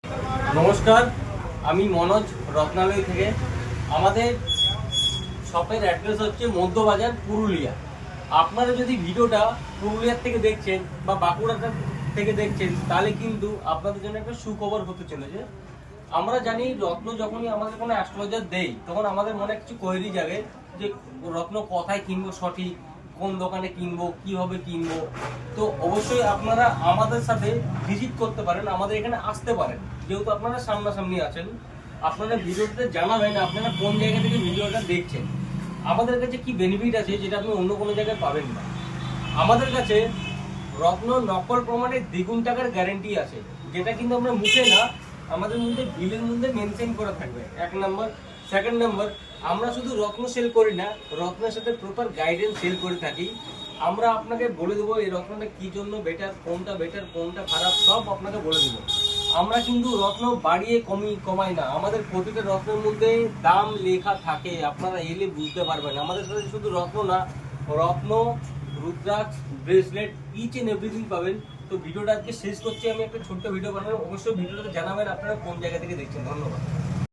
নমস্কার, আমি মনোজ রত্নালয় থেকে। আমাদের শপের অ্যাড্রেস হচ্ছে মধ্যবাজার, পুরুলিয়া। আপনারা যদি ভিডিওটা পুরুলিয়ার থেকে দেখছেন বা বাঁকুড়া থেকে দেখছেন, তাহলে কিন্তু আপনাদের জন্য একটা সুখবর হতে চলেছে। আমরা জানি রত্ন যখনই আমাদের কোনো অ্যাস্ট্রোলজার দেই, তখন আমাদের মনে কিছু কোয়েরি জাগে যে রত্ন কোথায় কিনবো, সঠিক কোন দোকানে কিনবো, কিভাবে কিনবো। তো অবশ্যই আপনারা আমাদের সাথে ভিজিট করতে পারেন, আমাদের এখানে আসতে পারেন। যেহেতু আপনারা সামনাসামনি আছেন, আপনারা ভিডিওতে জানাবেন আপনারা কোন জায়গা থেকে ভিডিওটা দেখছেন। আমাদের কাছে কি বেনিফিট আছে যেটা আপনি অন্য কোনো জায়গায় পাবেন না। আমাদের কাছে রত্ন নকল প্রমাণের দ্বিগুণ টাকার গ্যারেন্টি আছে, যেটা কিন্তু আমরা মুখে না, আমাদের মধ্যে বিলের মধ্যে মেনশন করা থাকবে। এক নাম্বার। সেকেন্ড নাম্বার, আমরা শুধু রত্ন সেল করি না, রত্নের সাথে প্রপার গাইডেন্স সেল করে থাকি। আমরা আপনাকে বলে দেবো এই রত্নটা কি জন্য বেটার, কোনটা খারাপ, সব আপনাকে বলে দেবো। আমরা কিন্তু রত্ন বাড়িয়ে কমাই না, আমাদের প্রতিটা রত্নের মধ্যে দাম লেখা থাকে, আপনারা এলে বুঝতে পারবেন। আমাদের সাথে শুধু রত্ন না, রত্ন, rudraksha, bracelet, each and everything পাবেন। তো ভিডিওটা আজকে শেষ করছি, আমি একটা ছোট্ট ভিডিও বানাবো। অবশ্যই ভিডিওটাতে জানাবেন আপনারা কোন জায়গা থেকে দেখছেন। ধন্যবাদ।